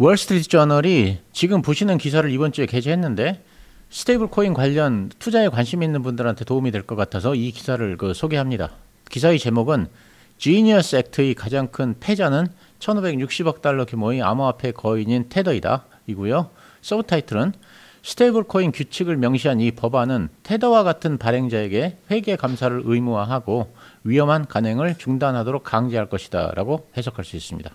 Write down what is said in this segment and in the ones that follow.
월스트리트 저널이 지금 보시는 기사를 이번 주에 게재했는데 스테이블 코인 관련 투자에 관심 있는 분들한테 도움이 될 것 같아서 이 기사를 소개합니다. 기사의 제목은 지니어스 액트의 가장 큰 패자는 1560억 달러 규모의 암호화폐 거인인 테더이다 이고요. 서브타이틀은 스테이블 코인 규칙을 명시한 이 법안은 테더와 같은 발행자에게 회계 감사를 의무화하고 위험한 간행을 중단하도록 강제할 것이다 라고 해석할 수 있습니다.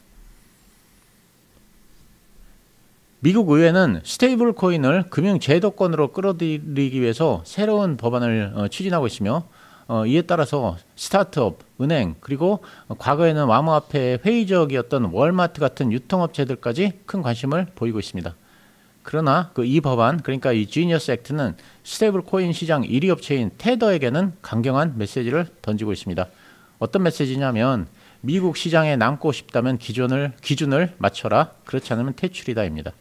미국 의회는 스테이블 코인을 금융 제도권으로 끌어들이기 위해서 새로운 법안을 추진하고 있으며 이에 따라서 스타트업, 은행, 그리고 과거에는 암호화폐에 회의적이었던 월마트 같은 유통업체들까지 큰 관심을 보이고 있습니다. 그러나 이 법안, 그러니까 이 지니어스 액트는 스테이블 코인 시장 1위 업체인 테더에게는 강경한 메시지를 던지고 있습니다. 어떤 메시지냐면 미국 시장에 남고 싶다면 기준을 맞춰라, 그렇지 않으면 퇴출이다입니다.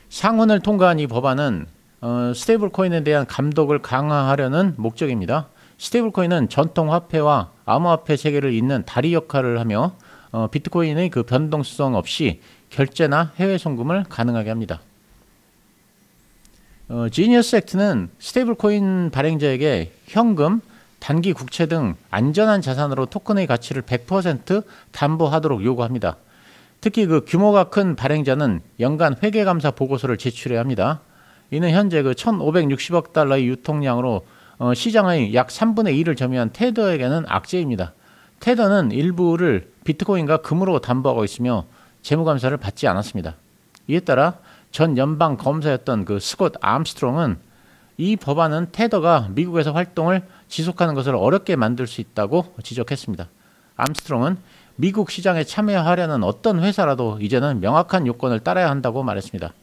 상원을 통과한 이 법안은 스테이블 코인에 대한 감독을 강화하려는 목적입니다. 스테이블 코인은 전통 화폐와 암호화폐 세계를 잇는 다리 역할을 하며 비트코인의 변동성 없이 결제나 해외 송금을 가능하게 합니다. 지니어스 액트는 스테이블 코인 발행자에게 현금, 단기 국채 등 안전한 자산으로 토큰의 가치를 100% 담보하도록 요구합니다. 특히 규모가 큰 발행자는 연간 회계감사 보고서를 제출해야 합니다. 이는 현재 1560억 달러의 유통량으로 시장의 약 3분의 1을 점유한 테더에게는 악재입니다. 테더는 일부를 비트코인과 금으로 담보하고 있으며 재무감사를 받지 않았습니다. 이에 따라 전 연방 검사였던 스콧 암스트롱은 이 법안은 테더가 미국에서 활동을 지속하는 것을 어렵게 만들 수 있다고 지적했습니다. 암스트롱은 미국 시장에 참여하려는 어떤 회사라도 이제는 명확한 요건을 따라야 한다고 말했습니다.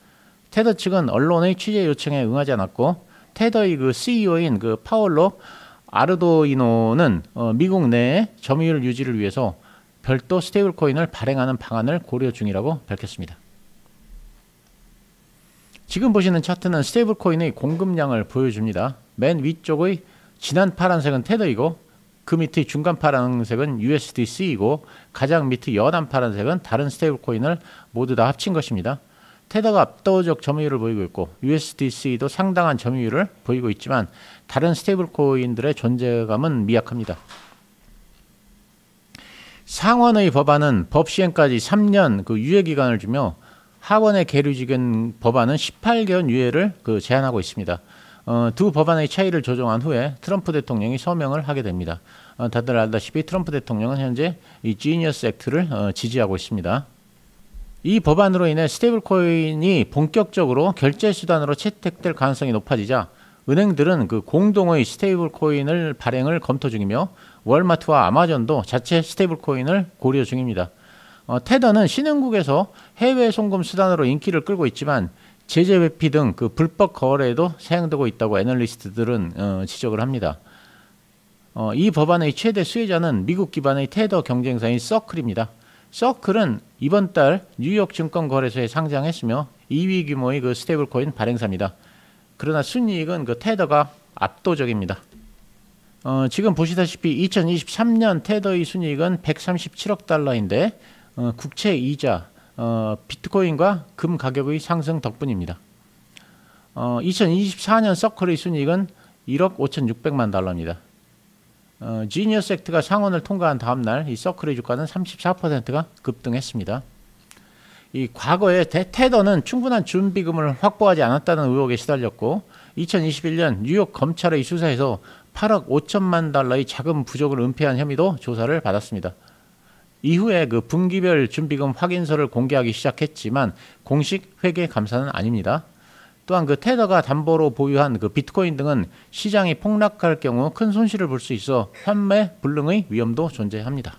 테더 측은 언론의 취재 요청에 응하지 않았고 테더의 CEO인 파올로 아르도이노는 미국 내에 점유율 유지를 위해서 별도 스테이블 코인을 발행하는 방안을 고려 중이라고 밝혔습니다. 지금 보시는 차트는 스테이블 코인의 공급량을 보여줍니다. 맨 위쪽의 진한 파란색은 테더이고 그 밑의 중간 파란색은 USDC이고 가장 밑의 연한 파란색은 다른 스테이블 코인을 모두 다 합친 것입니다. 테더가 압도적 점유율을 보이고 있고 USDC도 상당한 점유율을 보이고 있지만 다른 스테이블 코인들의 존재감은 미약합니다. 상원의 법안은 법 시행까지 3년 유예기간을 주며 하원에 계류직은 법안은 18개월 유예를 제한하고 있습니다. 두 법안의 차이를 조정한 후에 트럼프 대통령이 서명을 하게 됩니다. 다들 알다시피 트럼프 대통령은 현재 이 지니어스 액트를 지지하고 있습니다. 이 법안으로 인해 스테이블 코인이 본격적으로 결제 수단으로 채택될 가능성이 높아지자 은행들은 공동의 스테이블 코인을 발행을 검토 중이며 월마트와 아마존도 자체 스테이블 코인을 고려 중입니다. 테더는 신흥국에서 해외 송금 수단으로 인기를 끌고 있지만 제재 회피 등 불법 거래에도 사용되고 있다고 애널리스트들은 지적을 합니다. 이 법안의 최대 수혜자는 미국 기반의 테더 경쟁사인 서클입니다. 서클은 이번 달 뉴욕 증권거래소에 상장했으며 2위 규모의 스테이블 코인 발행사입니다. 그러나 순이익은 테더가 압도적입니다. 지금 보시다시피 2023년 테더의 순이익은 137억 달러인데 국채 이자, 비트코인과 금 가격의 상승 덕분입니다. 2024년 서클의 순이익은 1억 5,600만 달러입니다. 지니어스 액트가 상원을 통과한 다음날 이 서클의 주가는 34%가 급등했습니다. 이 과거에 테더는 충분한 준비금을 확보하지 않았다는 의혹에 시달렸고 2021년 뉴욕 검찰의 수사에서 8억 5천만 달러의 자금 부족을 은폐한 혐의도 조사를 받았습니다. 이후에 분기별 준비금 확인서를 공개하기 시작했지만 공식 회계 감사는 아닙니다. 또한 테더가 담보로 보유한 비트코인 등은 시장이 폭락할 경우 큰 손실을 볼 수 있어 환매 불능의 위험도 존재합니다.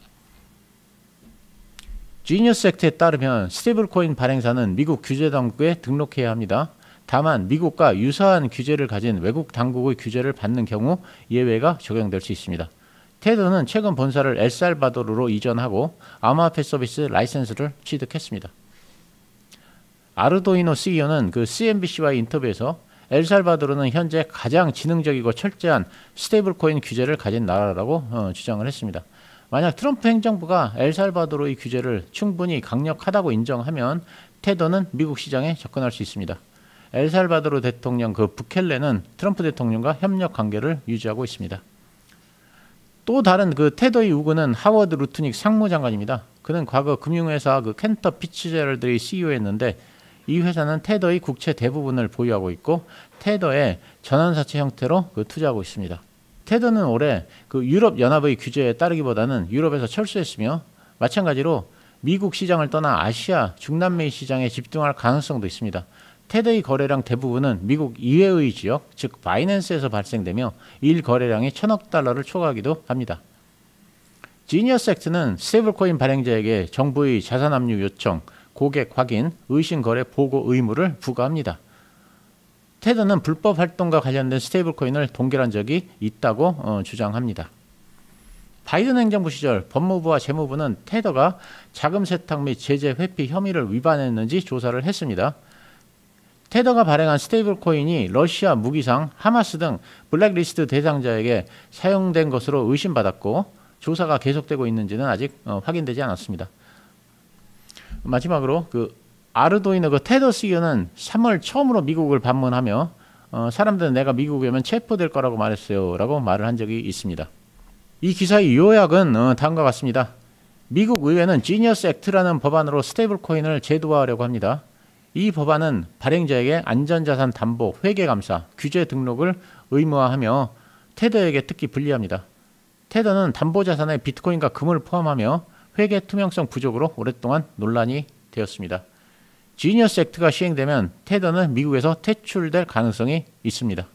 지니어스 액트에 따르면 스테이블 코인 발행사는 미국 규제 당국에 등록해야 합니다. 다만 미국과 유사한 규제를 가진 외국 당국의 규제를 받는 경우 예외가 적용될 수 있습니다. 테더는 최근 본사를 엘살바도르로 이전하고 암호화폐 서비스 라이센스를 취득했습니다. 아르도이노 CEO는 CNBC와의 인터뷰에서 엘살바도르는 현재 가장 지능적이고 철저한 스테이블 코인 규제를 가진 나라라고 주장을 했습니다. 만약 트럼프 행정부가 엘살바도르의 규제를 충분히 강력하다고 인정하면 테더는 미국 시장에 접근할 수 있습니다. 엘살바도르 대통령 부켈레는 트럼프 대통령과 협력 관계를 유지하고 있습니다. 또 다른 테더의 우군은 하워드 루트닉 상무장관입니다. 그는 과거 금융회사 켄터 피츠제럴드의 CEO였는데 이 회사는 테더의 국채 대부분을 보유하고 있고 테더의 전환사채 형태로 투자하고 있습니다. 테더는 올해 유럽 연합의 규제에 따르기보다는 유럽에서 철수했으며 마찬가지로 미국 시장을 떠나 아시아, 중남미 시장에 집중할 가능성도 있습니다. 테더의 거래량 대부분은 미국 이외의 지역, 즉 바이낸스에서 발생되며 일 거래량이 1,000억 달러를 초과하기도 합니다. 지니어스 액트는 스테이블코인 발행자에게 정부의 자산 압류 요청, 고객 확인, 의심 거래 보고 의무를 부과합니다. 테더는 불법 활동과 관련된 스테이블코인을 동결한 적이 있다고 주장합니다. 바이든 행정부 시절 법무부와 재무부는 테더가 자금 세탁 및 제재 회피 혐의를 위반했는지 조사를 했습니다. 테더가 발행한 스테이블코인이 러시아 무기상, 하마스 등 블랙리스트 대상자에게 사용된 것으로 의심받았고 조사가 계속되고 있는지는 아직 확인되지 않았습니다. 마지막으로 아르도이노 테더 CEO는 3월 처음으로 미국을 방문하며 사람들은 내가 미국에 오면 체포될 거라고 말했어요 라고 말을 한 적이 있습니다. 이 기사의 요약은 다음과 같습니다. 미국 의회는 지니어스 액트라는 법안으로 스테이블코인을 제도화하려고 합니다. 이 법안은 발행자에게 안전자산 담보, 회계감사, 규제 등록을 의무화하며 테더에게 특히 불리합니다. 테더는 담보자산에 비트코인과 금을 포함하며 회계 투명성 부족으로 오랫동안 논란이 되었습니다. 지니어스 액트가 시행되면 테더는 미국에서 퇴출될 가능성이 있습니다.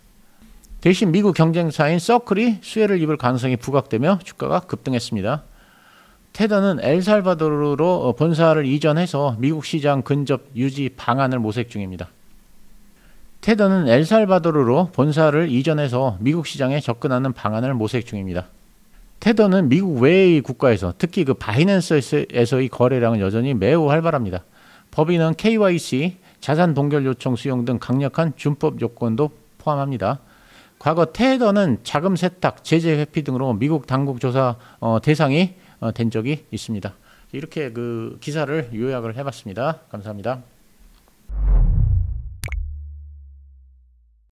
대신 미국 경쟁사인 서클이 수혜를 입을 가능성이 부각되며 주가가 급등했습니다. 테더는 엘살바도르로 본사를 이전해서 미국 시장 근접 유지 방안을 모색 중입니다. 테더는 엘살바도르로 본사를 이전해서 미국 시장에 접근하는 방안을 모색 중입니다. 테더는 미국 외의 국가에서 특히 바이낸스에서의 거래량은 여전히 매우 활발합니다. 법인은 KYC, 자산 동결 요청 수용 등 강력한 준법 요건도 포함합니다. 과거 테더는 자금 세탁, 제재 회피 등으로 미국 당국 조사 대상이 된 적이 있습니다. 이렇게 기사를 요약을 해봤습니다. 감사합니다.